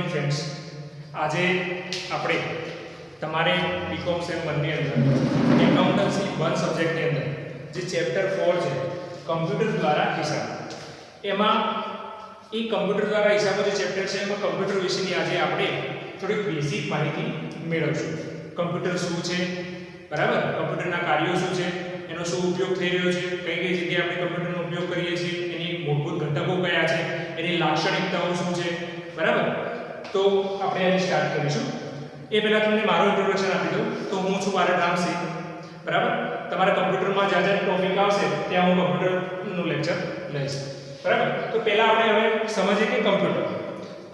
Morning friends. આજે આપણે તમારે બીકોમ સેમ 1 ની અંદર એકાઉન્ટન્સી 1 સબ્જેક્ટની અંદર જે ચેપ્ટર 4 છે કમ્પ્યુટર દ્વારા હિસાબ, એમાં એ કમ્પ્યુટર દ્વારા હિસાબનો જે ચેપ્ટર છે એમાં કમ્પ્યુટર વિશેની આજે આપણે થોડીક બેઝિક માહિતી મેળવશું. કમ્પ્યુટર શું છે, બરાબર, કમ્પ્યુટરના કાર્યો શું છે, એનો શું ઉપયોગ થઈ રહ્યો છે, કઈ કઈ જગ્યાએ આપણે કમ્પ્યુટરનો ઉપયોગ કરીએ છીએ, એની મૂળભૂત ઘટકો કયા છે, એની લાક્ષણિકતાઓ શું છે, બરાબર. તો આપણે આજે સ્ટાર્ટ કરીશું. એ પહેલા તમને મારું ઇન્ટ્રોડક્શન આપી દઉં. તો હું છું ભારત રામસિંહ, બરાબર. તમારા કમ્પ્યુટરમાં જ્યાં જ્યાં ટોપિક આવશે ત્યાં હું કમ્પ્યુટરનું લેક્ચર લઈશ, બરાબર. તો પહેલા આપણે હવે સમજીએ કે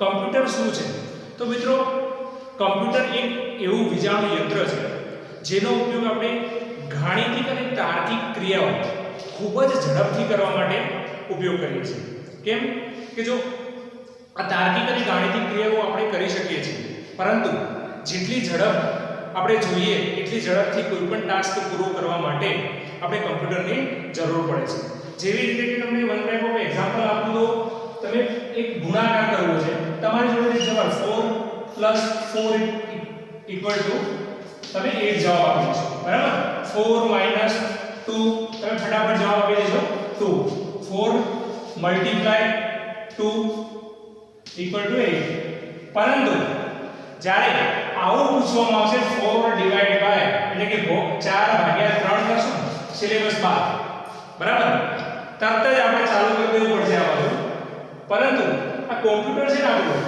કમ્પ્યુટર શું છે. તો મિત્રો, કમ્પ્યુટર એક એવું વિજાણુ યંત્ર છે જેનો ઉપયોગ આપણે ગાણિતિક અને તાર્કિક ક્રિયાઓ ખૂબ જ ઝડપથી કરવા માટે ઉપયોગ કરીએ છીએ. કેમ કે જો આ તાર્કિક અને ગાણિતિક ક્રિયાઓ આપણે કરી શકીએ છીએ, પરંતુ જેટલી ઝડપ આપણે જોઈએ એટલી ઝડપથી કોઈ પણ ટાસ્ક પૂરો કરવા માટે આપણે કમ્પ્યુટરની જરૂર પડે છે. જેવી રીતે કે તમને વન ટાઈપ ઓફ એક્ઝામ્પલ આપું તો તમે એક ગુણાકાર કરવો છે, તમારી જોડે જવાબ 4 + 4 = તમે 8 જવાબ આપી દેશો, બરાબર. 4 - 2 તમે ફટાફટ જવાબ આપી દેશો 2. 4 × 2 = 8. પરંતુ જ્યારે આવું પૂછવામાં આવશે 4 / એટલે કે 4/3 કરશો સિલેબસ 12, બરાબર, તરત જ આપણે ચાલુ કરી દેવું પડશે આ બધું. પરંતુ આ કોમ્પ્યુટર છે ને આપણું,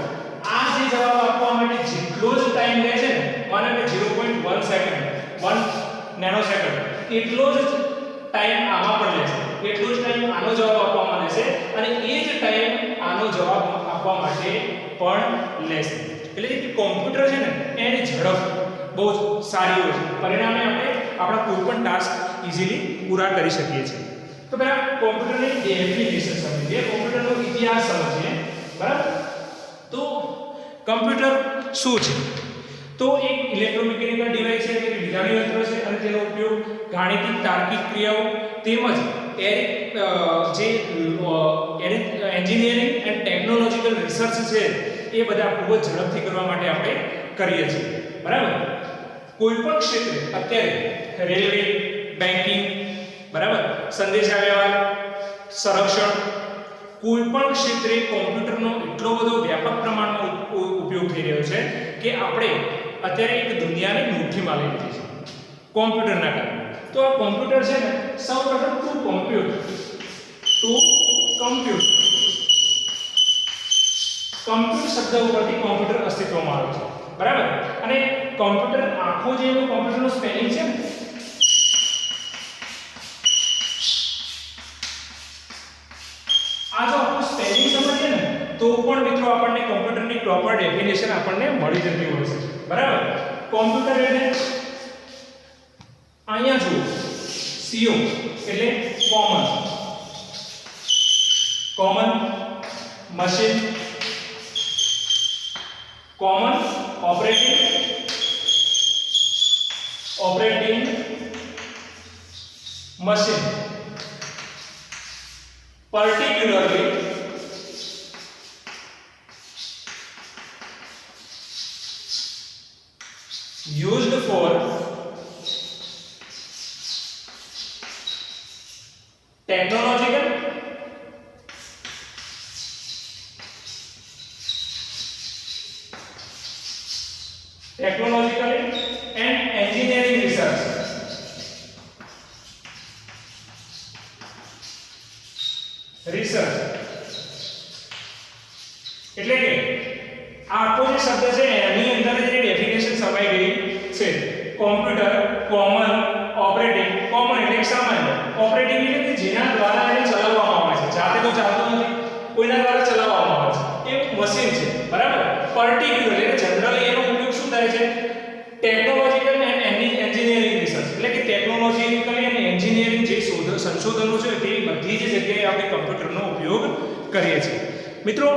આ જે જવાબ આપવા માટે જેટલો જ ટાઈમ લે છે ને, માનો કે 0.1 સેકન્ડ 1 નેનોસેકન્ડ, એટલો જ ટાઈમ આમાં પણ લેશે, એટલો જ ટાઈમ આનો જવાબ આપવામાં લેશે, અને એ જ ટાઈમ આનો જવાબ આપવા માટે પણ લેશે. એટલે કે કોમ્પ્યુટર છે ને એની ઝડપ બહુ જ સારી હોય છે, પરિણામે આપણે આપણા કોઈ પણ ટાસ્ક ઈઝીલી પૂરા કરી શકીએ છીએ. તો પહેલા કોમ્પ્યુટરની ડેફિનેશન સમજીએ, કોમ્પ્યુટરનો ઇતિહાસ સમજીએ, બરાબર. તો કમ્પ્યુટર શું છે? તો એક ઇલેક્ટ્રોમિકેનિકલ ડિવાઇસ છે, એક વિજાણુ યંત્ર છે, અને તેનો ઉપયોગ ગાણિતિક તાર્કિક ક્રિયાઓ તેમજ એન્જિનિયરિંગ એન્ડ ટેકનોલોજીકલ રિસર્ચ છે એ બધા ખૂબ જ ઝડપથી કરવા માટે આપણે કરીએ છીએ, બરાબર. કોઈ પણ ક્ષેત્રે અત્યારે રેલવે, બેન્કિંગ, બરાબર, સંદેશાવ્યવહાર, સંરક્ષણ, કોઈ પણ ક્ષેત્રે કોમ્પ્યુટરનો એટલો બધો વ્યાપક પ્રમાણમાં ઉપયોગ થઈ રહ્યો છે કે આપણે અત્યારે એક દુનિયાને મુઠ્ઠીમાં લઈ લીધી છે કોમ્પ્યુટરના કારણે. તો આ કોમ્પ્યુટર છે ને, સૌપ્રથમ ટુ કમ્પ્યુટ શબ્દ ઉપરથી કોમ્પ્યુટર અસ્તિત્વમાં આવે છે, બરાબર. અને કોમ્પ્યુટર આખો જે એનો કોમ્પ્યુટરનો સ્પેલિંગ છે ને, આ જો આપણું સ્પેલિંગ સમજીએ ને તો પણ મિત્રો આપણને કોમ્પ્યુટરની પ્રોપર ડેફિનેશન આપણને મળી જતી હોય છે, બરાબર. કોમ્પ્યુટર એટલે અહીંયા જુઓ, CO એટલે common machine, common operating machine, particularly used for technological and engineering research. એટલે કે આખો જે શબ્દ છે એની અંદર જે ડેફિનેશન સમાઈ ગઈ છે. કોમ્પ્યુટર કોમન ઓપરેટિંગ, કોમન એટલે સામાન્ય, ઓપરેટિંગ એટલે કે જેના દ્વારા એને ચલાવવામાં આવે છે, જાતે તો ચાલતું નથી, કોઈના દ્વારા ચલાવવામાં આવે છે, એ મશીન છે, બરાબર. પર્ટિક્યુલર એટલે જનરલી એનો ઉપયોગ શું થાય છે? ટેકનોલોજીકલ એન્ડ એન્જિનિયરિંગ રિસર્ચ, એટલે કે ટેકનોલોજીકલ અને એન્જિનિયરિંગ જે સંશોધનો છે તે બધી જ જગ્યાએ આપણે કમ્પ્યુટરનો ઉપયોગ કરીએ છીએ. મિત્રો,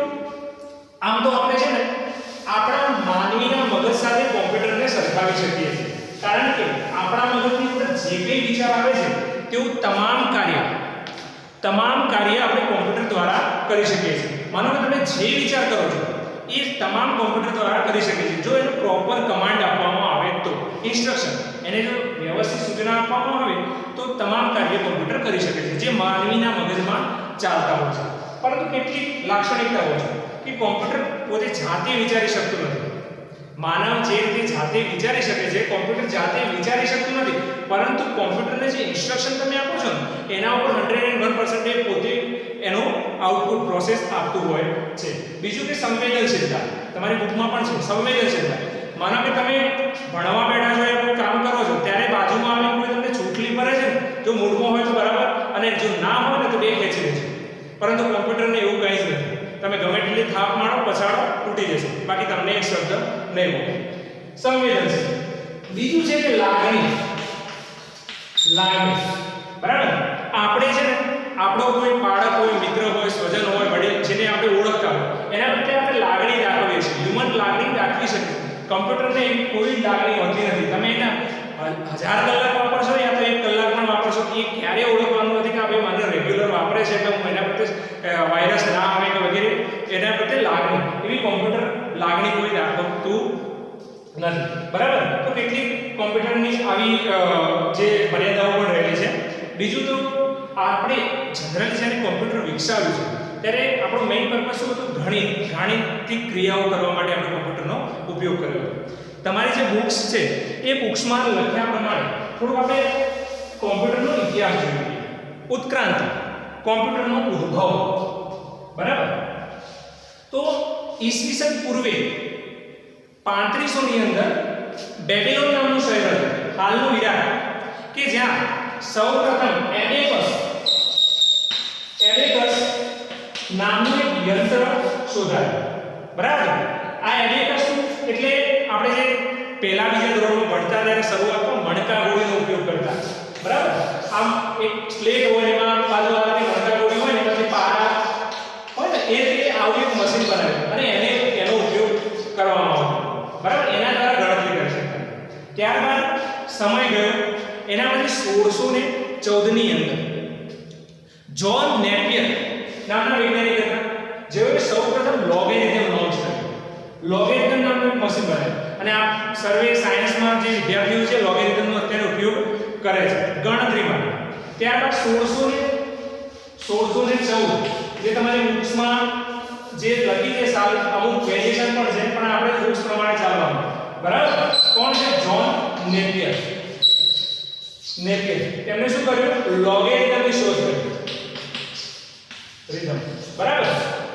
આમ તો આપણે છે ને આપણા માનવીના મગજ સાથે કોમ્પ્યુટરને સરખાવી શકીએ છીએ, કારણ કે આપણા મગજની અંદર જે કંઈ વિચાર આવે છે તેવું તમામ કાર્ય આપણે કોમ્પ્યુટર દ્વારા કરી શકીએ છીએ. માનો કે તમે જે વિચાર કરો છો એ તમામ કોમ્પ્યુટર દ્વારા કરી શકે છે જો એનો પ્રોપર કમાન્ડ આપવામાં આવે તો ઇન્સ્ટ્રક્શન એને જો વ્યવસ્થિત સૂચના આપવામાં આવે તો તમામ કાર્ય કોમ્પ્યુટર કરી શકે છે જે માનવીના મગજમાં ચાલતા હોય છે પરંતુ કેટલીક લાક્ષણિકતાઓ છે કે કોમ્પ્યુટર પોતે જાતે વિચારી શકતું નથી માનવ જે રીતે જાતે વિચારી શકે છે કોમ્પ્યુટર જાતે વિચારી શકતું નથી પરંતુ કોમ્પ્યુટરને જે ઇન્સ્ટ્રક્શન તમે આપો છો એના ઉપર 101% પોતે એનો આઉટપુટ પ્રોસેસ આપતું હોય છે બીજું કે સંવેદનશીલતા તમારી બુકમાં પણ છે સંવેદનશીલતા માનો કે તમે ભણવા બેઠા છો કોઈ કામ કરો છો ત્યારે બાજુમાં આવીને કોઈ તમને ચૂંટલી ભરે છે ને જો મૂડમાં હોય તો બરાબર અને જો ના હોય ને તો બે ખેંચી લે છે પરંતુ કોમ્પ્યુટરને એવું કંઈ જ નથી તમે ગમે તેટલી થાપ મારો પછાડો તૂટી જશે બાકી તમને એક શબ્દ નહીં મળે સંવેદનશીલ બીજું છે કે લાગણી બરાબર આપણે છે ને આપણો કોઈ બાળક હોય મિત્ર હોય સ્વજન હોય વડીલ જેને આપણે ઓળખતા હોય એના પ્રત્યે આપણે લાગણી દાખવીએ છીએ હ્યુમન લાગણી દાખવી શકીએ કમ્પ્યુટરને એવી કોઈ લાગણી હોતી નથી તમે એના 1000 કલાક વાપરશો યા તો 1 કલાક પણ વાપરશો એ ક્યારે ઓળખવાનું નથી કે ભાઈ મને રેગ્યુલર વાપરે છે એટલે હું એના પ્રત્યે વાયરસ ના આવે કે વગેરે એના પ્રત્યે લાગણી એવી કોમ્પ્યુટર લાગણી કોઈ દાખવતું નથી બરાબર તો કેટલીક કોમ્પ્યુટરની આવી જે મર્યાદાઓ પણ રહેલી છે બીજું તો આપણે જનરલી જ્યારે કોમ્પ્યુટર વિકસાવ્યું છે ત્યારે આપણો મેઇન પર્પસ શું હતું ગાણિતિક ક્રિયાઓ કરવા માટે આપણે કોમ્પ્યુટરનો ઉપયોગ કર્યો હતો તમારી જે બુક્સ છે એ બુક્સમાં લખ્યા પ્રમાણે થોડું આપણે કોમ્પ્યુટરનો ઇતિહાસ જોઈએ ઉત્ક્રાંતિ કોમ્પ્યુટરનો ઉદ્ભવ બરાબર તો ઈસવીસન પૂર્વે 3500 ની અંદર બેબીલોન નામનું શહેર હતું હાલનું ઈરાક કે જ્યાં સૌપ્રથમ એબેકસ નામનું એક યંત્ર શોધાયું બરાબર આ એબેકસ એટલે આપણે જે પહેલા બીજા ધોરણમાં ભણતા ત્યારે શરૂઆતમાં મણકા ગોળીનો ઉપયોગ કરતા બરાબર આમ એક સ્લેટ હોય એમાં બાજુ આવીને મણકા ગોળી હોય ને પછી પારા હોય ને એ રીતે આવું એક મશીન બનાવ્યું અને એનો ઉપયોગ કરવામાં આવતો બરાબર એના દ્વારા ગણતરી કરી શકતા ત્યારબાદ સમય ગયો એના પછી 1614 ની અંદર જ્હોન નેપિયર નામના વૈજ્ઞાનિક હતા જેઓએ સૌપ્રથમ લોગેરિધમ લોન્ચ કર્યું લોગેરિધમ નામનું એક મશીન બનાવ્યું અને આ સર્વે સાયન્સમાં જે વિદ્યાર્થીઓ છે લોગેરિધમનો અત્યારે ઉપયોગ કરે છે ગણતરી માટે ત્યારબાદ 1614 જે તમારી બુક્સમાં જે લખી છે સાલ અમુક વેરિએશન પણ છે પણ આપણે બુક્સ પ્રમાણે ચાલવાનું બરાબર કોણ છે જ્હોન નેપિયર તેમણે શું કર્યું લોગેરિધમની શોધ કરી રીધમ બરાબર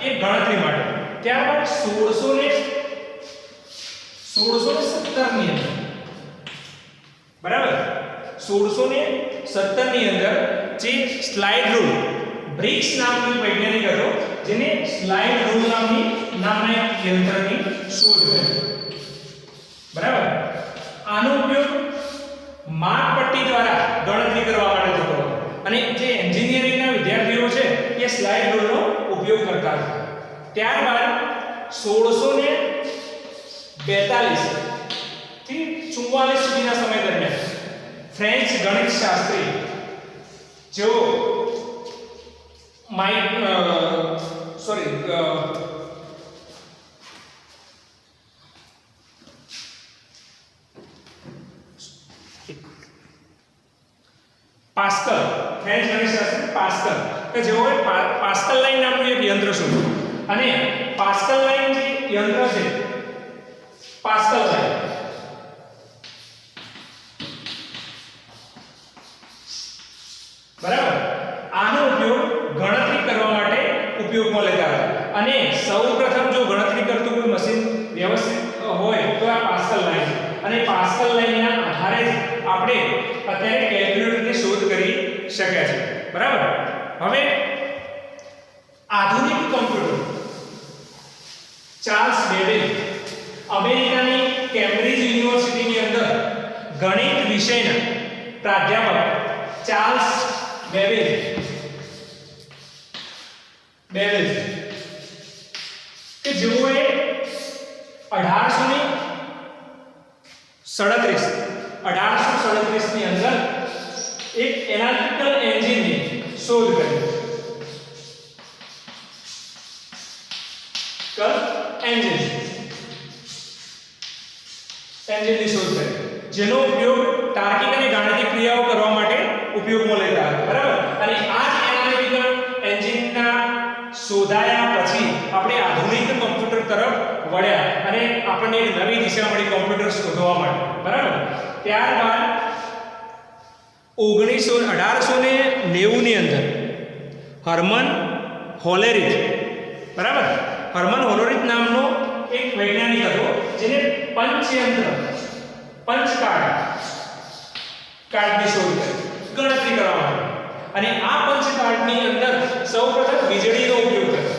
એ ગણતરી માટે ત્યારબાદ 1617 ની અંદર બરાબર 1617 ની અંદર જે સ્લાઇડ રૂલ બ્રિક્સ નામનો વૈજ્ઞાનિક હતો જેને સ્લાઇડ રૂલ નામના એક યંત્રની શોધ કરી બરાબર આનો ઉપયોગ માપપટ્ટી દ્વારા ગણતરી કરવા માટે થતો હતો અને જે એન્જિનિયરિંગના વિદ્યાર્થીઓ છે એ સ્લાઇડ રૂલનો ઉપયોગ કરતા હતા ત્યારબાદ 1642 થી 44 સુધીના સમય દરમિયાન ફ્રેન્ચ ગણિતશાસ્ત્રી જેઓ પાસ્કલ ફ્રેન્ચ ગણિતશાસ્ત્રી પાસ્કલ કે જેઓએ પાસ્કલ લાઈન નામનું એક યંત્ર શોધ્યું અને પાસ્કલ લાઈન જે યંત્ર છે પાસ્કલ લાઈન બરાબર આનો ઉપયોગ ગણતરી કરવા માટે ઉપયોગમાં લેતા હતા અને સૌપ્રથમ જો ગણતરી કરતું કોઈ મશીન વ્યવસ્થિત હોય તો આ પાસ્કલ લાઈન છે અને પાસ્કલ લાઈનના આધારે જ આપણે અત્યારે કેલ્ક્યુલેટરની શોધ કરી શક્યા છે બરાબર હવે આધુનિક કોમ્પ્યુટર ચાર્લ્સ બેબેજ અમેરિકાની કેમ્બ્રિજ યુનિવર્સિટીની અંદર ગણિત વિષયના પ્રાધ્યાપક ચાર્લ્સ બેબેજ કે જેઓએ 1837 ની અંદર એક એનાલિટિકલ એન્જિનની શોધ કરી એન્જિન એન્જિનની શોધ કરી, જેનો ઉપયોગ તાર્કિક અને ગાણિતિક ક્રિયાઓ કરવા માટે ઉપયોગમાં લેતા હતા, બરાબર. અને આ જ એનાલિટિકલ એન્જિનના શોધાયા પછી આપણે આધુનિક કમ્પ્યુટર તરફ વળ્યા અને આપણને એક નવી દિશા મળી કમ્પ્યુટર શોધવા માટે, બરાબર. ત્યારબાદ 1890 ની અંદર હર્મન હોલેરિથ, બરાબર, હર્મન હોલેરિથ નામનો એક વૈજ્ઞાનિક હતો જેને કાર્ડની શોધ કરી ગણતરી કરવા માટે. અને આ પંચકાર્ડની અંદર સૌપ્રથમ વીજળીનો ઉપયોગ કર્યો,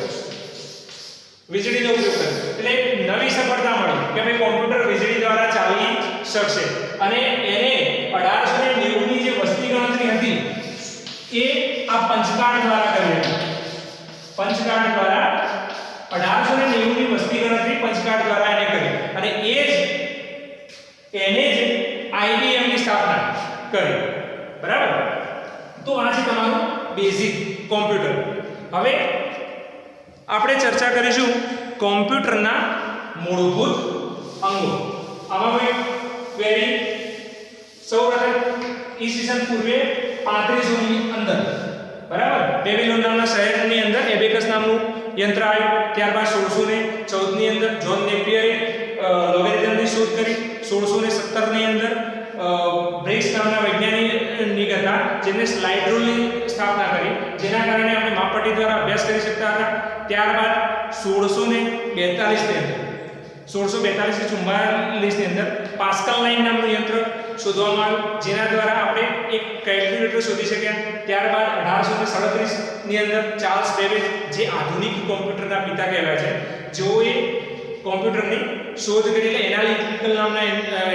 એટલે નવી સફળતા મળી કે ભાઈ કોમ્પ્યુટર વીજળી દ્વારા ચાલી શકશે. અને એને 1890 ની જે વસ્તી ગણતરી હતી એ આ પંચકાર્ડ દ્વારા કરી હતી. પંચકાર્ડ દ્વારા 1890 ની વસ્તી ગણતરી પંચકાર્ડ દ્વારા એને કરી અને એને જ IBM ની સ્થાપના કરી, બરાબર. તો આ છે તમારું બેઝિક કોમ્પ્યુટર. હવે આપણે ચર્ચા કરીશું કોમ્પ્યુટરના મૂળભૂત અંગો. આમાં કોઈ ક્વેરી? સૌપ્રથમ ઈસવીસન પૂર્વે 3500 ની અંદર, બરાબર, બેબીલોન નામના શહેરની અંદર એબેકસ નામનું યંત્ર આવ્યું. ત્યારબાદ 1614 ની અંદર જોન નેપિયરે લોગેરિધમની શોધ કરી. 1617 ની અંદર બ્રેક્સ નામના વૈજ્ઞાનિક હતા જેમણે સ્લાઇડ રૂલની સ્થાપના કરી, જેના કારણે આપણે માપપટ્ટી દ્વારા અભ્યાસ કરી શકતા હતા. ત્યારબાદ 1642 થી 44 ની અંદર પાસ્કલ લાઇન નામનું યંત્ર શોધવામાં આવ્યું, જેના દ્વારા આપણે એક કેલ્ક્યુલેટર શોધી શક્યા. ત્યારબાદ 1837 ની અંદર ચાર્લ્સ બેબેજ, જે આધુનિક કોમ્પ્યુટરના પિતા કહેવાય છે, જેઓએ કોમ્પ્યુટરની શોધ કરી, એટલે એનાલિટિકલ નામના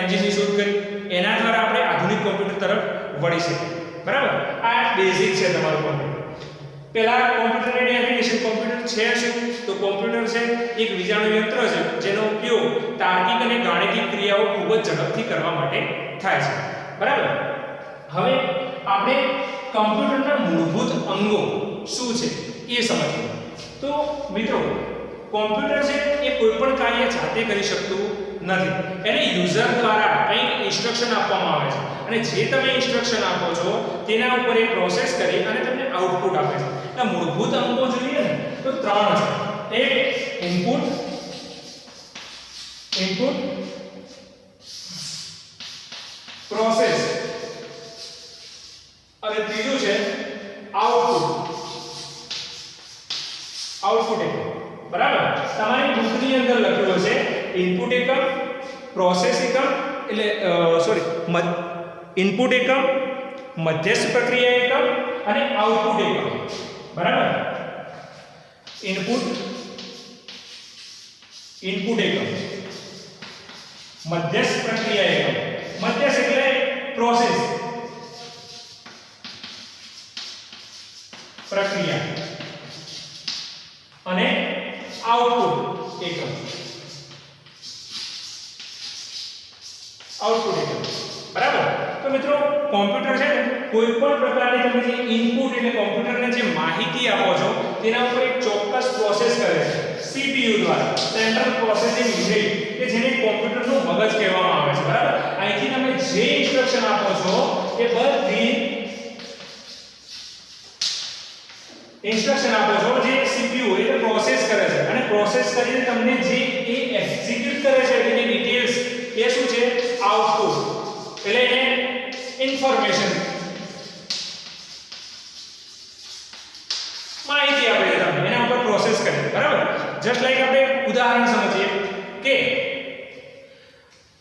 એન્જિનની શોધ કરી. એના દ્વારા આપણે આધુનિક કોમ્પ્યુટર તરફ વળી શકીએ, બરાબર. આ બેઝિક છે તમારું કોમ્પ્યુટર. પહેલા કોમ્પ્યુટરની ડેફિનેશન, કોમ્પ્યુટર છે શું? તો કોમ્પ્યુટર છે એક વિજાણુ યંત્ર છે જેનો ઉપયોગ તાર્કિક અને ગાણિતિક ક્રિયાઓ ખૂબ જ ઝડપથી કરવા માટે થાય છે, બરાબર. હવે આપણે કમ્પ્યુટરના મૂળભૂત અંગો શું છે એ સમજીએ. તો મિત્રો, કોમ્પ્યુટર છે એ કોઈ પણ કાર્ય જાતે કરી શકતું નથી. એને યુઝર દ્વારા કંઈક ઇન્સ્ટ્રક્શન આપવામાં આવે છે અને જે તમે ઇન્સ્ટ્રક્શન આપો છો તેના ઉપર એ પ્રોસેસ કરી અને તમને આઉટપુટ આપે છે. એટલે મૂળભૂત અંગો જોઈએ ને તો 3 છે. એક ઇનપુટ, પ્રોસેસ અને ત્રીજું છે આઉટપુટ એકમ, બરાબર. તમારી બુકની અંદર લખેલું છે ઇનપુટ એકમ, પ્રોસેસ એકમ, એટલે ઇનપુટ એકમ, મધ્યસ્થ પ્રક્રિયા એકમ અને આઉટપુટ એકમ, બરાબર. ઇનપુટ એકમ, મધ્યસ્થ પ્રક્રિયા એકમ, મધ્યસ્થ એટલે પ્રોસેસ પ્રક્રિયા અને આઉટપુટ એકમ, બરાબર. તો મિત્રો, કોમ્પ્યુટર છે ને કોઈ પણ પ્રકારની તમે જે ઇનપુટ એટલે કોમ્પ્યુટરને જે માહિતી આપો છો તેના ઉપર એક ચોક્કસ પ્રોસેસ કરે છે CPU દ્વારા, સેન્ટ્રલ પ્રોસેસિંગ યુનિટ, કે જેને કોમ્પ્યુટરનું મગજ કહેવામાં આવે છે, બરાબર. અહીંથી તમે જે ઇન્સ્ટ્રક્શન આપો છો એ બધી ઇન્સ્ટ્રક્શન આપો છો જે CPU એટલે પ્રોસેસ કરે છે અને પ્રોસેસ કરીને તમને જે એ એક્ઝિક્યુટ કરે છે એની ડિટેલ્સ એ શું છે? આઉટપુટ, એટલે એને ઇન્ફોર્મેશન, માહિતી આપે છે તમને, એના ઉપર પ્રોસેસ કરે, બરાબર. જસ્ટ લાઈક આપણે ઉદાહરણ સમજીએ કે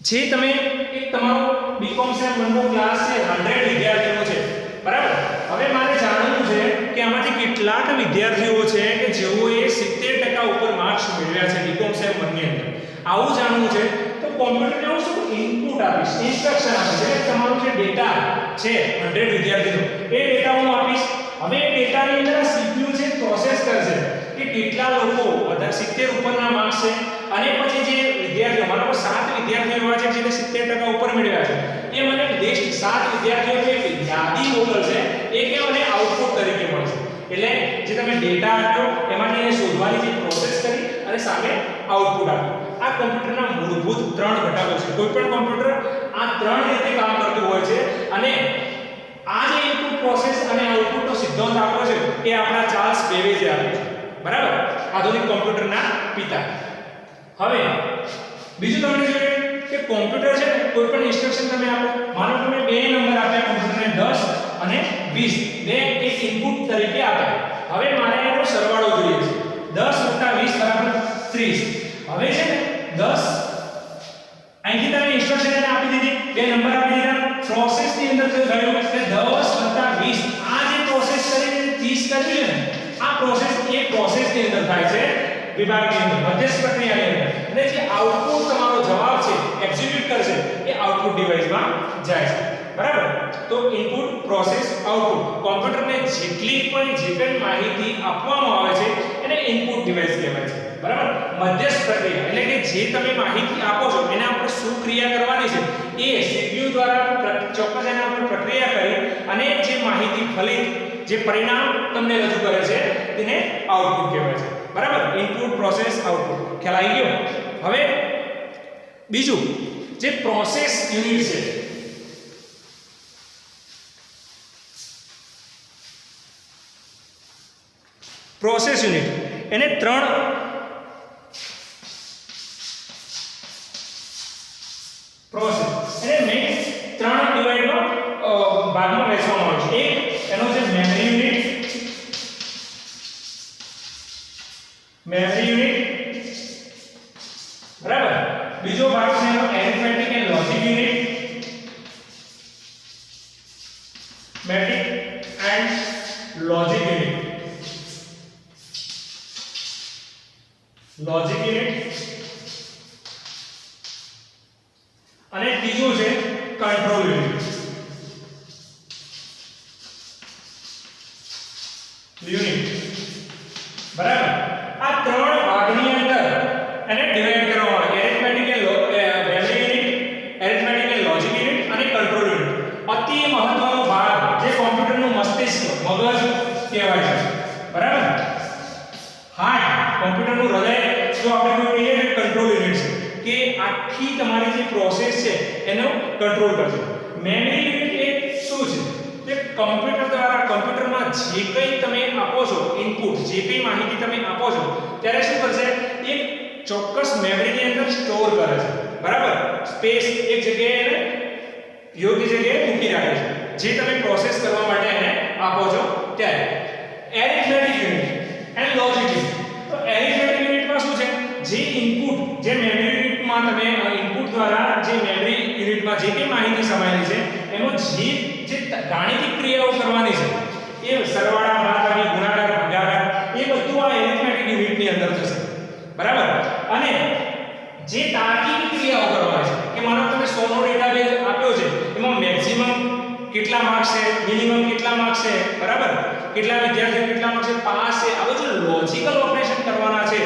જે તમે એક તમારો બીકોમ સેમ 1 નો ક્લાસ છે, 100 વિદ્યાર્થીઓ છે, બરાબર. હવે મારે જાણવું છે કે આમાંથી કેટલાક વિદ્યાર્થીઓ છે કે જેઓએ 70% ઉપર માર્ક્સ મેળવ્યા છે બીકોમ સેમ 1 ની અંદર. આવું જાણવું છે તો કોમ્પ્યુટરને હું શું ઇનપુટ આપીશ, ઇન્સ્ટ્રક્શન આપીશ, એટલે તમારું જે ડેટા છે 100 વિદ્યાર્થીનો એ ડેટા હું આપીશ. હવે એ ડેટાની અંદર CPU છે પ્રોસેસ કરશે કે કેટલા લોકો 70 ઉપરના માર્ક્સ છે અને પછી જે વિદ્યાર્થીઓ, મારા પર 7 વિદ્યાર્થીઓ એવા છે જેને 70% ઉપર મેળવ્યા છે, એ મને લિસ્ટ 7 વિદ્યાર્થીઓની એક યાદી મોકલશે, એ કે મને આઉટપુટ તરીકે મળશે. એટલે જે તમે ડેટા આપ્યો એમાંથી એને શોધવાની જે પ્રોસેસ કરી અને સામે આઉટપુટ આપ્યું. આ કોમ્પ્યુટરના મૂળભૂત મૂળભૂત ત્રણ ઘટકો છે. કોઈ પણ કોમ્પ્યુટર આ ત્રણ રીતે કામ કરતું હોય છે અને આ જે ઇનપુટ પ્રોસેસ અને આઉટપુટનો સિદ્ધાંત આપ્યો છે એ આપણા ચાર્લ્સ બેબેજે આપ્યો છે. બરાબર, આધુનિક કોમ્પ્યુટરના પિતા. હવે બીજું તમને જોઈએ કે કોમ્પ્યુટર છે ને કોઈ પણ ઇન્સ્ટ્રક્શન તમે આપો, માનો કે મેં બે નંબર આપ્યા કોમ્પ્યુટરને 10 અને 20, બે એક ઇનપુટ તરીકે આપ્યા. હવે મારે એનો સરવાળો જોઈએ છે. 10 + 20 = 30. હવે છે ને 10 અહીંથી તમે ઇન્સ્ટ્રક્શન એને આપી દીધી, બે નંબર આપી દીધા. પ્રોસેસ ની અંદર જે ગયું કે 10 + 20, આ જે પ્રોસેસ કરીને 30 કર્યું છે ને, આ પ્રોસેસ એ પ્રોસેસ ની અંદર થાય છે, વિભાગની અંદર, મધ્યસ્થ પ્રક્રિયાની અંદર. અને જે આઉટપુટ તમારો જવાબ છે એક્ઝિક્યુટ કરશે એ આઉટપુટ ડિવાઇસમાં જાય છે. બરાબર, તો ઇનપુટ પ્રોસેસ આઉટપુટ, કોમ્પ્યુટરને જેટલી પણ જે કંઈ માહિતી આપવામાં આવે છે એને ઇનપુટ ડિવાઇસ કહેવાય છે. બરાબર, મધ્યસ્થ પ્રક્રિયા એટલે કે જે તમે માહિતી આપો છો એને આપણે શું ક્રિયા કરવાની છે એ CPU દ્વારા ચોક્કસ એના પર પ્રક્રિયા કરી અને જે માહિતી ફલિત જે પરિણામ તમને રજૂ કરે છે તેને આઉટપુટ કહેવાય છે. બરાબર, ઇનપુટ પ્રોસેસ આઉટપુટ ખ્યાલ આવી ગયો. હવે બીજું જે પ્રોસેસ યુનિટ છે, પ્રોસેસ યુનિટ એને ત્રણ પ્રોસેસ એને મેઇન ત્રણ ડિવાઇડમાં ભાગમાં વહેંચવામાં આવે છે. એક એનો છે મેમરી યુનિટ, બરાબર. બીજો ભાગ છે એનો એરિથમેટિક એન્ડ લોજિક યુનિટ, મેટિક એન્ડ લોજિક યુનિટ, અને ત્રીજું છે કંટ્રોલ યુનિટ. બરાબર, આ ત્રણ ભાગની અંદર એને ડિવાઇડ કરવામાં આવે. Arithmetic and memory unit, arithmetic and logic unit અને કંટ્રોલ યુનિટ. અતિ મહત્વનો ભાગ જે કોમ્પ્યુટરનું મસ્તિષ્ક, મગજ કહેવાય છે. બરાબર, હાર્ટ, કોમ્પ્યુટરનું હૃદય જો આપણે કહીએ કે કંટ્રોલ યુનિટ છે, કે આખી તમારી જે પ્રોસેસ છે એનો કંટ્રોલ કરશે. મેમરી યુનિટ એ શું છે? તે કમ્પ્યુટર દ્વારા કમ્પ્યુટરમાં જે કંઈ તમે આપો છો ઇનપુટ, જે કંઈ માહિતી તમે આપો છો ત્યારે શું કરશે? એક ચોક્કસ મેમરીની અંદર સ્ટોર કરે છે. બરાબર, સ્પેસ એક જગ્યાએ યોગ્ય જગ્યાએ મૂકી રાખે છે જે તમે પ્રોસેસ કરવા માટે એને આપો છો ત્યારે. Arithmetic unit and logic unit. તો એરિથમેટિક યુનિટમાં શું છે? જે ઇનપુટ, જે મેમરી યુનિટમાં તમે ઇનપુટ દ્વારા જે મેમરી યુનિટમાં જે કંઈ માહિતી સમાયેલી છે એમાં જે ગાણિતિક ક્રિયાઓ કરવાની છે એ સરવાળા, ભાગાકાર, ગુણાકાર, ભાગાકાર એ બધું આ એરિથમેટિક યુનિટની અંદર થશે. બરાબર, અને જે તાર્કિક ક્રિયાઓ કરવાની છે કે માનો તમે 100 નો ડેટાબેઝ આપ્યો છે, એમાં મેક્સિમમ કેટલા માર્ક્સ છે, મિનિમમ કેટલા માર્ક્સ છે, બરાબર, કેટલા વિદ્યાર્થીઓ કેટલા માર્ક્સ છે, પાસ છે, આ બધું લોજિકલ ઓપરેશન કરવાના છે.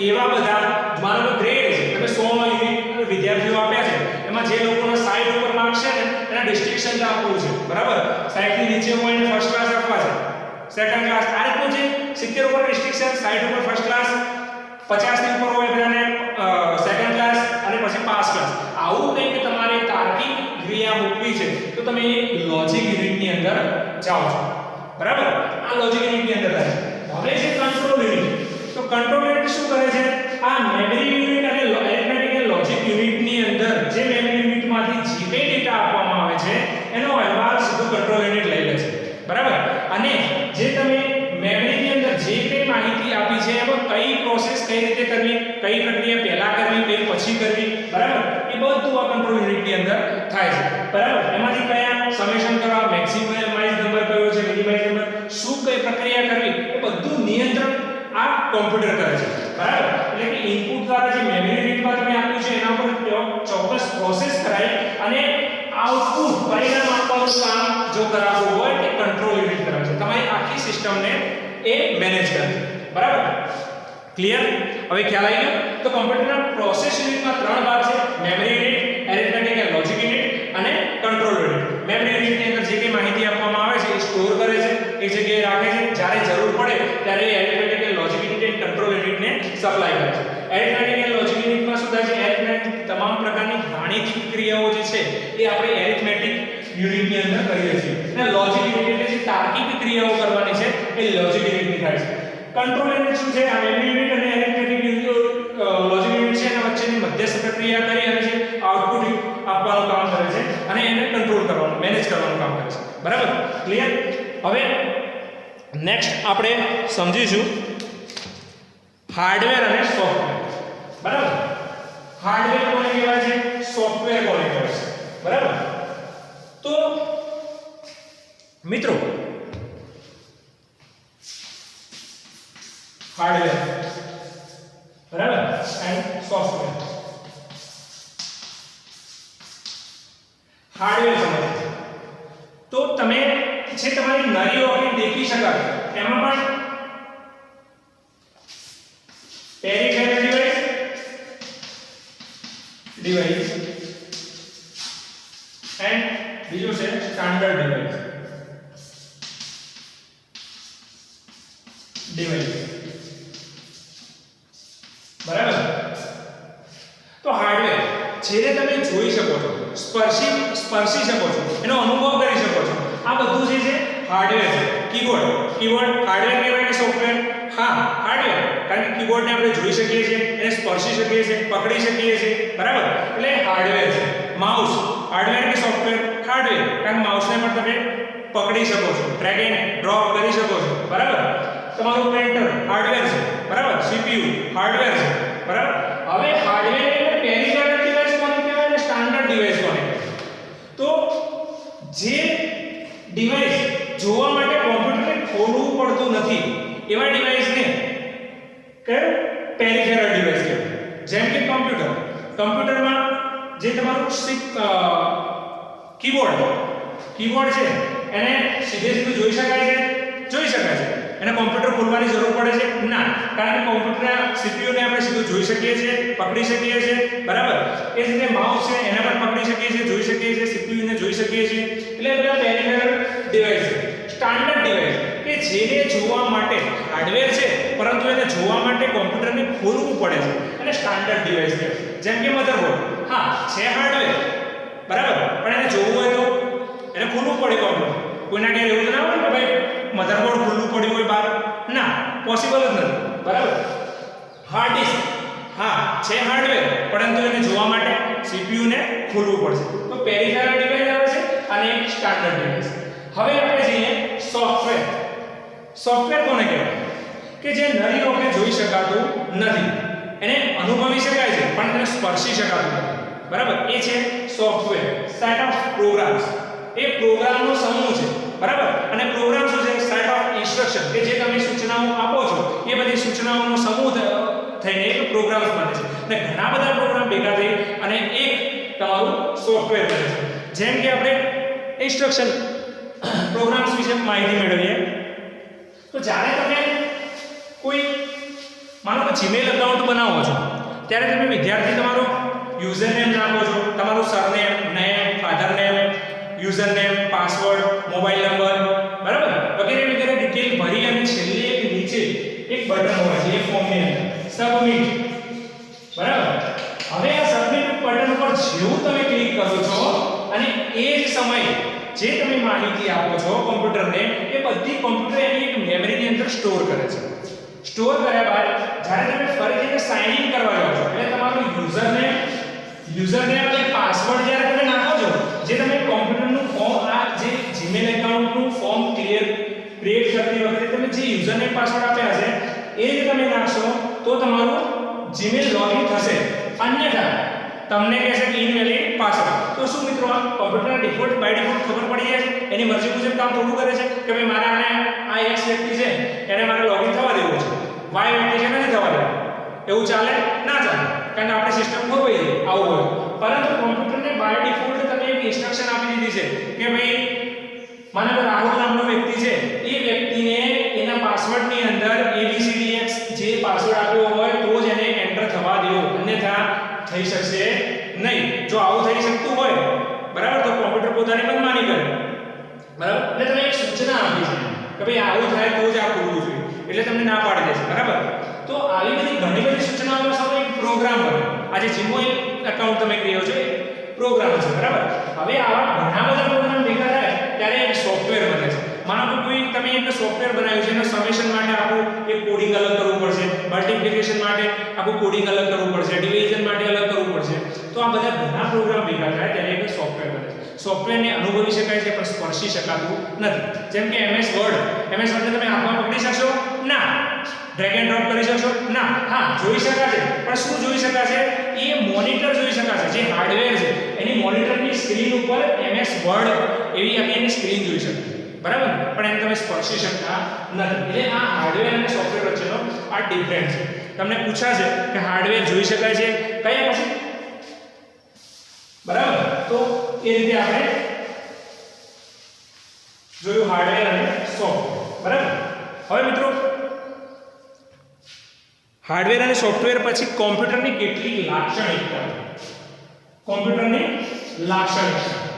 એવા બધા માનો કે ગ્રેડ છે, તમે 100 યુનિટ વિદ્યાર્થીઓ આપ્યા છે, એમાં જે લોકોના 60 ઉપર માર્ક્સ છે ને એના ડિસ્ટિંક્શન આપવું છે. બરાબર, 60 ની નીચે હોય એને ફર્સ્ટ ક્લાસ આપવા છે, સેકન્ડ ક્લાસ, આ રીતનું છે. 70 ઉપર ડિસ્ટિંક્શન, 60 ઉપર ફર્સ્ટ ક્લાસ, 50 ની ઉપર હોય બધાને સેકન્ડ ક્લાસ અને પછી પાસ ક્લાસ. આવું કંઈક તમારે તાર્કિક ક્રિયા મૂકવી છે તો તમે એ લોજિક યુનિટની અંદર જાઓ છો. બરાબર, આ લોજિક યુનિટની અંદર થાય. હવે છે કંટ્રોલ યુનિટ. તો કંટ્રોલ યુનિટ શું કરે છે? આ મેમરી યુનિટ અને એરિથમેટિક એન્ડ લોજિક યુનિટની અંદર જે મેમરી યુનિટમાંથી જે કંઈ ડેટા આપવામાં આવે છે એનો અહેવાલ સીધો કંટ્રોલ યુનિટ લઈ લે છે. બરાબર, અને જે તમે મેમરીની અંદર જે કંઈ માહિતી આપી છે એમાં કઈ પ્રોસેસ કઈ રીતે કરવી, કઈ પ્રક્રિયા પહેલા કરવી, કઈ પછી કરવી, બરાબર, એ બધું આ કંટ્રોલ યુનિટની અંદર થાય છે. બરાબર, એમાંથી કયા સમેશન કરવા, મેક્સિમાઇઝ નંબર કયો છે, મિનિમાઇઝ નંબર, શું કઈ પ્રક્રિયા કરવી, એ બધું નિયંત્રણ આ કોમ્પ્યુટર કરે છે. બરાબર, એટલે કે ઇનપુટ દ્વારા જે મેમરી યુનિટમાં તમે આપ્યું છે એના પર ચોક્કસ પ્રોસેસ કરાય અને આઉટપુટ પરિણામ આપવાનું કામ જો કરાવવું હોય તે કંટ્રોલ યુનિટ કરે છે. તમારી આખી સિસ્ટમને એ મેનેજ કરે છે. બરાબર, ક્લિયર? હવે ખ્યાલ આવી ગયો? તો કોમ્પ્યુટરના પ્રોસેસ યુનિટમાં ત્રણ ભાગ છે: memory unit, arithmetic and logic unit અને કંટ્રોલ યુનિટ. મેમરી યુનિટની અંદર જે કંઈ માહિતી આપવામાં આવે છે એ સ્ટોર કરે છે, એક જગ્યાએ રાખે છે, જ્યારે જરૂર પડે ત્યારે એરિથમેટિક એન્ડ લોજિક યુનિટ અને કંટ્રોલ યુનિટને સપ્લાય કરે છે. એરિથમેટિક એન્ડ લોજિક યુનિટમાં શું થાય છે? એરિથમેટિક તમામ પ્રકારની ગાણિતિક ક્રિયાઓ જે છે એ આપણે એરિથમેટિક યુનિટની અંદર કરીએ છીએ અને લોજિક યુનિટ એટલે જે તાર્કિક ક્રિયાઓ કરવાની છે એ લોજિક યુનિટની થાય છે. કંટ્રોલ યુનિટ શું છે? આ મેમરી યુનિટ અને એરિથમેટિક લોજિક યુનિટ છે એના વચ્ચેની મધ્યસ્થ પ્રક્રિયા કરી અને જે આઉટપુટ આપવાનું કામ કરે છે અને એને કંટ્રોલ કરવાનું મેનેજ કરવાનું કામ કરે છે. બરાબર? ક્લિયર? હવે નેક્સ્ટ આપણે સમજીશું હાર્ડવેર અને સોફ્ટવેર. બરાબર? હાર્ડવેર કોને કહેવાય છે? સોફ્ટવેર કોને કહેવાય છે? બરાબર? તો મિત્રો હાર્ડવેર બરાબર એન્ડ સોફ્ટવેર. હાર્ડવેર સમજો તો તમે જે તમારી નરી ઓકે દેખી શકાય એમાં પણ પેરિફેરલ ડિવાઇસ એન્ડ બીજું છે સ્ટાન્ડર્ડ ડિવાઇસ. બરાબર? તો હાર્ડવેર જેને તમે જોઈ શકો છો, સ્પર્શી શકો છો, એનો અનુભવ કરી શકો છો, આ બધું જે છે હાર્ડવેર છે. કીબોર્ડ હાર્ડવેર કહેવાય કે સોફ્ટવેર? હા, હાર્ડવેર. કારણ કે કીબોર્ડને આપણે જોઈ શકીએ છીએ, એને સ્પર્શી શકીએ છીએ, પકડી શકીએ છીએ. બરાબર? એટલે હાર્ડવેર છે. માઉસ હાર્ડવેર કે સોફ્ટવેર? હાર્ડવેર. કારણ કે માઉસને પણ તમે પકડી શકો છો, ડ્રેગ એન્ડ ડ્રોપ કરી શકો છો. બરાબર? તમારું પ્રિન્ટર હાર્ડવેર છે. બરાબર? સીપીયુ હાર્ડવેર છે. બરાબર? હવે હાર્ડવેર એટલે પેરિફેરલ ડિવાઇસ કોને કહેવાય અને સ્ટાન્ડર્ડ ડિવાઇસ કોને કહેવાય? તો જે ડિવાઇસ જોવા માટે કોમ્પ્યુટરને ખોલવું પડતું નથી એવા ડિવાઇસને કયું પેરિફેરલ ડિવાઇસ કહેવાય. જેમ કે કમ્પ્યુટરમાં જે તમારું કીબોર્ડ છે એને સીધું જોઈ શકાય છે? જોઈ શકાય છે. એને કોમ્પ્યુટર ખોલવાની જરૂર પડે છે? ના, કારણ કે કોમ્પ્યુટરના સીપીયુ ને આપણે સીધું જોઈ શકીએ છીએ, પકડી શકીએ છીએ. બરાબર? એ જ રીતે માઉસ છે એને પણ પકડી શકીએ છીએ, જોઈ શકીએ છીએ, સીપીયુ ને જોઈ શકીએ છીએ. એટલે બધા પેરિફેરલ ડિવાઇસ છે. સ્ટાન્ડર્ડ ડિવાઇસ કે જેને જોવા માટે હાર્ડવેર છે પરંતુ એને જોવા માટે કોમ્પ્યુટરને ખોલવું પડે છે અને સ્ટાન્ડર્ડ ડિવાઇસ છે. જેમ કે મધરબોર્ડ, હા છે હાર્ડવેર, બરાબર, પણ એને જોવું હોય તો એને ખોલવું પડે કોમ્પ્યુટર. કોઈના ઘેર એવું ના હોય કે ભાઈ મધરબોર્ડ ખુલ્લું પડ્યું હોય બહાર, ના, પોસિબલ જ નથી. બરાબર? હાર્ડ ડિસ્ક, હા છે હાર્ડવેર પરંતુ એને જોવા માટે સીપીયુ ને ખોલવું પડશે. તો પેરિફેરલ ડિવાઇસ આવે છે અને એક સ્ટાન્ડર્ડ ડિવાઇસ. હવે આપણે જઈએ સોફ્ટવેર. સોફ્ટવેર કોને કહેવાય? કે જે નરી ઓકે જોઈ શકાતું નથી, એને અનુભવી શકાય છે પણ એને સ્પર્શી શકાતું નથી. બરાબર? એ છે સોફ્ટવેર. સેટ ઓફ પ્રોગ્રામ્સ, એ પ્રોગ્રામનો સમૂહ છે. બરાબર? અને પ્રોગ્રામ શું છે? સેટ ઓફ ઇન્સ્ટ્રક્શન, કે જે તમે સૂચનાઓ આપો છો એ બધી સૂચનાઓનો સમૂહ થઈને એક પ્રોગ્રામ બને છે. અને ઘણા બધા પ્રોગ્રામ ભેગા થઈ અને એક તમારું સોફ્ટવેર બને છે. જેમ કે આપણે ઇન્સ્ટ્રક્શન પ્રોગ્રામ્સ વિશે માહિતી મેળવીએ તો જ્યારે તમે કોઈ માનો કે જીમેલ એકાઉન્ટ બનાવો છો ત્યારે તમે વિદ્યાર્થી તમારો યુઝર નેમ નાખો છો, તમારું surname, name, father name, user name, password, mobile number, બરાબર, વગેરે વગેરે ડિટેલ ભરી અને છેલ્લે એક નીચે એક બટન હોય છે એ ફોર્મની અંદર સબમિટ. બરાબર? હવે આ સબમિટ બટન ઉપર જેવું તમે ક્લિક કરો છો અને એ જ સમયે જે તમે માહિતી આપો છો કોમ્પ્યુટરને એ બધી કોમ્પ્યુટર એની એક મેમરીની અંદર સ્ટોર કરે છે. સ્ટોર કર્યા બાદ જ્યારે તમે ફરીથી સાઇન ઇન કરવા જાઓ છો એટલે તમારું યુઝરનેમ અને પાસવર્ડ જ્યારે તમે નાખો છો, જે તમે કોમ્પ્યુટરનું ફોર્મ આ જે જીમેલ એકાઉન્ટનું ફોર્મ ક્રિએટ કરતી વખતે તમે જે યુઝરનેમ પાસવર્ડ આપ્યા છે એ જ તમે નાખશો તો તમારું જીમેલ લોગિન થશે. અન્યથા તમને કહેશે કે ઇનવેલિડ પાસવર્ડ. તો શું મિત્રો આ કોમ્પ્યુટરના ડિફોલ્ટ બાય ડિફોલ્ટ ખબર પડી જાય છે, એની મરજી મુજબ કામ થોડું કરે છે કે ભાઈ મારે આને આ એક્સ વ્યક્તિ છે એને મારે લોગિન થવા દેવું છે, વાય વ્યક્તિ છે નથી થવા દેવું, એવું ચાલે? ના ચાલે, કારણ કે આપણે સિસ્ટમ ખોરવાઈ જાય આવું હોય. પરંતુ કોમ્પ્યુટરને બાય ડિફોલ્ટ તમે એક ઇન્સ્ટ્રક્શન આપી દીધી છે કે ભાઈ માનો કે રાહુલ નામનો વ્યક્તિ છે એ વ્યક્તિને એના પાસવર્ડની અંદર ABCDX જે પાસવર્ડ આપ્યો હોય તો જ એને એન્ટર થવા દેવો, અન્યથા થઈ શકશે નહીં. જો આવું થઈ શકતું હોય, બરાબર, તો કોમ્પ્યુટર પોતાની મનમાની કરે. બરાબર? એટલે તમે એક સૂચના આપી છે કે ભાઈ આવું થાય તો જ આ ખોલવું જોઈએ, એટલે તમને ના પાડી દેશે. બરાબર? તો આવી બધી ઘણી બધી સૂચનાઓનો સમય એક પ્રોગ્રામ બને. આજે એકાઉન્ટ તમે ક્રિએટ છો પ્રોગ્રામ છે બરાબર. હવે આવા ઘણા બધા પ્રોગ્રામ ભેગા થાય ત્યારે એક સોફ્ટવેર બને છે. માનો કે કોઈ તમે એક સોફ્ટવેર બનાવ્યું છે એના સમેશન માટે આખું એક કોડિંગ અલગ કરવું પડશે, મલ્ટીપ્લિકેશન માટે આખું કોડિંગ અલગ કરવું પડશે, ડિવિઝન માટે અલગ કરવું પડશે. તો આ બધા ઘણા પ્રોગ્રામ ભેગા થાય ત્યારે એક સોફ્ટવેર બને છે. સોફ્ટવેરને અનુભવી શકાય છે પણ સ્પર્શી શકાતું નથી. જેમ કે MS વર્ડને તમે હાથમાં પકડી શકશો? ના. ડ્રેગ એન્ડ ડ્રોપ કરી શકશો? ના. હા, જોઈ શકાશે. પણ શું જોઈ શકાશે? એ મોનિટર જોઈ શકાશે. જે હાર્ડવેર છે એની મોનિટરની સ્ક્રીન ઉપર MS વર્ડ એવી આખી એની સ્ક્રીન જોઈ શકાશે. બરાબર, પણ એને તમે સ્પર્શી શકતા નથી. એટલે આ હાર્ડવેર અને સોફ્ટવેર વચ્ચેનો આ ડિફરન્સ છે. તમને પૂછાશે કે હાર્ડવેર જોઈ શકાય છે કયા પછી? બરાબર, તો એ રીતે આપણે જોયું હાર્ડવેર અને સોફ્ટવેર. બરાબર. હવે મિત્રો હાર્ડવેર અને સોફ્ટવેર પછી કોમ્પ્યુટરની કેટલીક લાક્ષણિકતાઓ. કોમ્પ્યુટરની લાક્ષણિકતા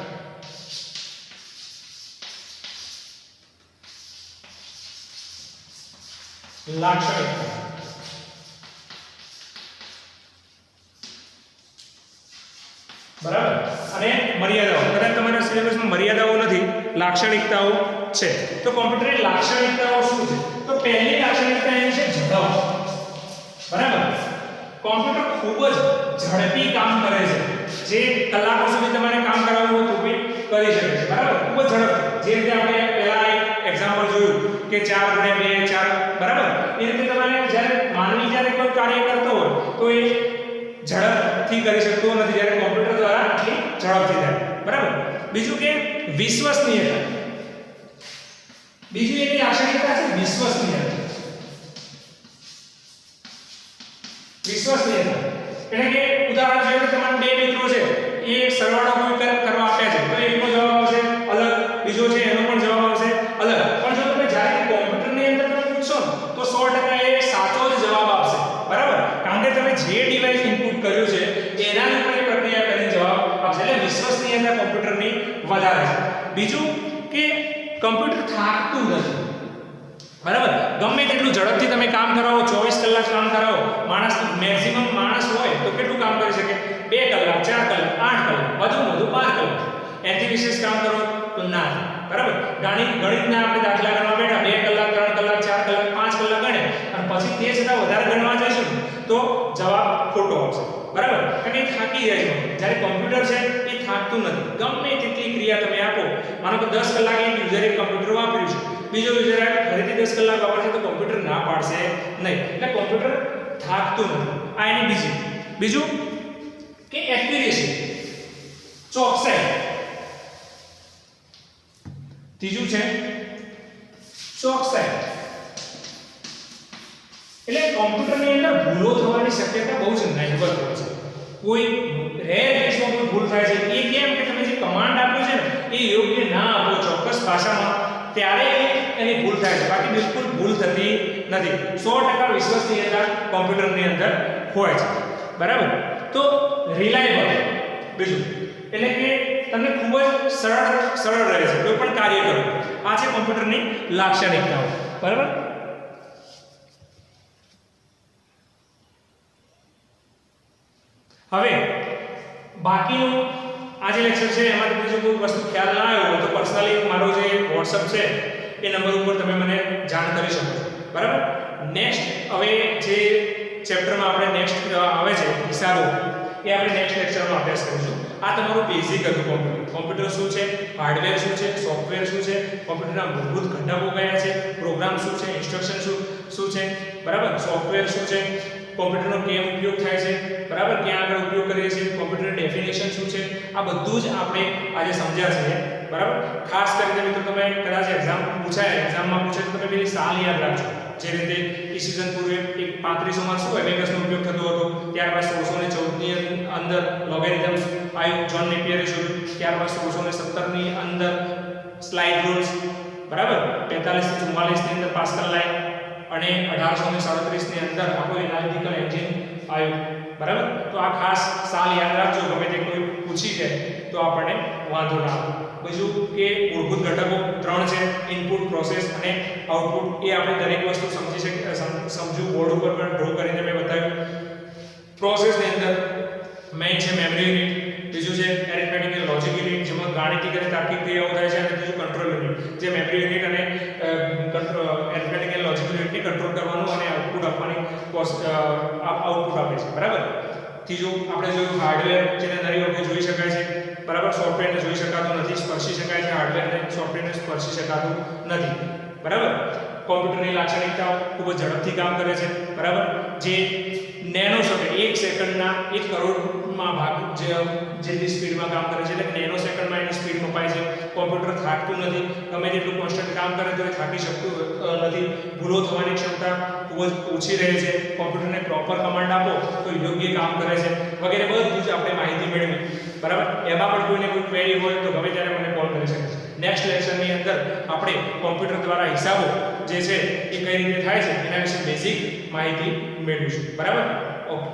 બરાબર, અને મર્યાદાઓ. કદાચ તમારા સિલેબસમાં મર્યાદાઓ નથી, લાક્ષણિકતાઓ છે. તો કોમ્પ્યુટરની લાક્ષણિકતાઓ શું છે? તો પહેલી લાક્ષણિકતા એની છે ઝડપ. બરાબર, કોમ્પ્યુટર ખૂબ જ ઝડપી કામ કરે છે. જે કલાકો સુધી તમારે કામ કરાવવું હોય તો બી કરી શકે છે. બરાબર, ખૂબ જ ઝડપથી. જે રીતે આપણે પહેલા એક એક્ઝામ્પલ જોયું કે 4x2 4, બરાબર, એ રીતે તમારે જ્યારે માનવી જ્યારે કોઈ કાર્ય કરતો હોય તો એ ઝડપથી કરી શકતો નથી, જ્યારે કોમ્પ્યુટર દ્વારા આટલી ઝડપથી થાય. બરાબર. બીજું કે વિશ્વસનીયતા. બીજું એની લાક્ષણિકતા છે વિશ્વસનીયતા. વિશ્વસનીયતા એટલે કે ઉદાહરણ તરીકે તમારા બે મિત્રો છે, એ સરવાળો કોઈ કરવા આપ્યા છે તો એકનો જવાબ આવશે અલગ, બીજો છે એનો પણ જવાબ આવશે અલગ. પણ જો તમે જ્યારે કોમ્પ્યુટરની અંદર તમે પૂછશો તો 100% એ સાચો જ જવાબ આપશે. બરાબર, કારણ કે તમે જે ડિવાઇસ ઇનપુટ કર્યું છે એના ઉપર એ પ્રક્રિયા કરીને જવાબ આપશે. એટલે વિશ્વસનીયતા કોમ્પ્યુટરની વધારે છે. બીજું કે કમ્પ્યુટર થાકતું નથી. બરાબર, ગમે તેટલું ઝડપથી તમે કામ કરાવો, 24 કલાક કામ કરાવો, માણસ મેક્સિમમ માણસ હોય તો કેટલું કામ કરી શકે? 2 કલાક, 4 કલાક, 8 કલાક, વધુમાં વધુ 12 કલાક. એથી વિશેષ કામ કરો તો ના. બરાબર, ગણિતના આપણે દાખલા ગણવા બેઠા 2 કલાક, 3 કલાક, 4 કલાક, 5 કલાક ગણે અને પછી તે છતાં વધારે ગણવા જઈશું તો જવાબ ખોટો આવશે. બરાબર, કારણ કે થાકી જાય છે. જ્યારે કોમ્પ્યુટર છે એ થાકતું નથી. ગમે તેટલી ક્રિયા તમે આપો, માનો કે 10 કલાક એક યુઝરે કમ્પ્યુટર વાપર્યું છે, બીજો યુઝર ફરીથી 10 કલાક વાપરશે તો કોમ્પ્યુટર ના પાડશે નહીં. એટલે કોમ્પ્યુટર થાકતું નથી. આ એની બીજું કે એક્યુરેસી, ચોકસાઈ. ત્રીજું છે ચોકસાઈ. એટલે કોમ્પ્યુટરની અંદર ભૂલો થવાની શક્યતા બહુ જ નહિવત હોય છે. કોઈ રેર કેસમાં કોઈ ભૂલ થાય છે. એ કેમ કે તમે જે કમાન્ડ આપ્યો છે ને એ યોગ્ય ના આપો ચોક્કસ ભાષામાં, ત્યારે એની ભૂલ થાય છે. બાકી બિલકુલ ભૂલ થતી નથી. 100% વિશ્વસનીયતા કોમ્પ્યુટરની અંદર હોય છે. બરાબર, તો રિલાયબલ બીજું એટલે કે તમને ખૂબ જ સરળ રહે છે કોઈ પણ કાર્ય કરો. આ છે કોમ્પ્યુટરની લાક્ષણિકતાઓ. બરાબર. હવે બાકીનું આ જે લેક્ચર છે એમાં તમને જો કોઈ વસ્તુ ખ્યાલ ના આવ્યો હોય તો પર્સનલી મારો જે WhatsApp છે એ નંબર ઉપર તમે મને જાણ કરી શકો છો. બરાબર. નેક્સ્ટ હવે જે ચેપ્ટરમાં આપણે નેક્સ્ટ આવે છે હિસાબો, એ આપણે નેક્સ્ટ લેક્ચરમાં અભ્યાસ કરીશું. આ તમારું બેઝિક હતું કોમ્પ્યુટર શું છે, હાર્ડવેર શું છે, સોફ્ટવેર શું છે, કોમ્પ્યુટરના મૂળભૂત ઘટકો કયા છે, પ્રોગ્રામ શું છે, ઇન્સ્ટ્રક્શન શું છે, બરાબર, સોફ્ટવેર શું છે, કોમ્પ્યુટરનો કેમ ઉપયોગ થાય છે, બરાબર, ક્યાં આગળ ઉપયોગ કરીએ છીએ, કોમ્પ્યુટરની ડેફિનેશન શું છે, આ બધું જ આપણે આજે સમજ્યા છે. બરાબર. ખાસ કરીને મિત્રો તમે કદાચ એક્ઝામમાં પૂછાય તો તમે પેલી સાલ યાદ રાખજો. જે રીતે ઈસવીસન પૂર્વે એક 3500માં શું એબેકસનો ઉપયોગ થતો હતો, ત્યારબાદ 1614 ની અંદર લોગેરિધમ્સ આવ્યું, જોન નેપિયરે શોધ્યું, ત્યારબાદ 1617 ની અંદર સ્લાઇડ રૂલ્સ, બરાબર, 45 થી 44 ની અંદર પાસ્કલ લાઇન અને 1837 ની અંદર આપણો એનાલિટિકલ એન્જિન આવ્યું. બરાબર. તો આ ખાસ સાલ યાદ રાખજો, ગમે તે કોઈ પૂછી જાય તો આપણને વાંધો ના આવે. બીજું કે મૂળભૂત ઘટકો 3 છે, ઇનપુટ, પ્રોસેસ અને આઉટપુટ. એ આપણે દરેક વસ્તુ સમજ્યું બોર્ડ ઉપર પણ ડ્રો કરીને મેં બતાવ્યું. પ્રોસેસની અંદર મેઇન છે મેમરી યુનિટ, બીજું છે એરિથમેટિક એન્ડ લોજિક યુનિટ જેમાં ગાણિતિક અને તાર્કિક ક્રિયાઓ થાય છે, અને ત્રીજું કંટ્રોલ યુનિટ જે મેમરી યુનિટ અને એરિથમેટિક એન્ડ લોજિક યુનિટને કંટ્રોલ કરવાનું અને આઉટપુટ આપવાની આઉટપુટ આપે છે, બરાબર. ત્રીજું આપણે જોયું હાર્ડવેર, જેને નરી વખતે જોઈ શકાય છે, બરાબર. સોફ્ટવેરને જોઈ શકાતું નથી, સ્પર્શી શકાય છે. હાર્ડવેરને સોફ્ટવેરને સ્પર્શી શકાતું નથી, બરાબર. કોમ્પ્યુટરની લાક્ષણિકતાઓ ખૂબ જ ઝડપથી કામ કરે છે, બરાબર. જે નેનો સેકન્ડ 1 સેકન્ડના 1 કરોડમાં ભાગ જેટલી સ્પીડમાં કામ કરે છે, એટલે નેનો સેકન્ડમાં એની સ્પીડ મપાય છે. કોમ્પ્યુટર થાકતું નથી, ગમે તેટલું કોન્સ્ટન્ટ કામ કરે તો એ થાકી શકતું નથી. ભૂલો થવાની ક્ષમતા ખૂબ જ ઓછી રહે છે. કોમ્પ્યુટરને પ્રોપર કમાન્ડ આપો તો યોગ્ય કામ કરે છે, વગેરે બધું જ આપણે માહિતી મેળવી, બરાબર. એમાં પણ કોઈને કોઈ ક્વેરી હોય તો ગમે ત્યારે મને કોલ કરી શકે છે. નેક્સ્ટ લેક્ચરની અંદર આપણે કોમ્પ્યુટર દ્વારા હિસાબો જે છે એ કઈ રીતે થાય છે એના વિશે બેઝિક માહિતી મેળવીશું, બરાબર. ઓકે.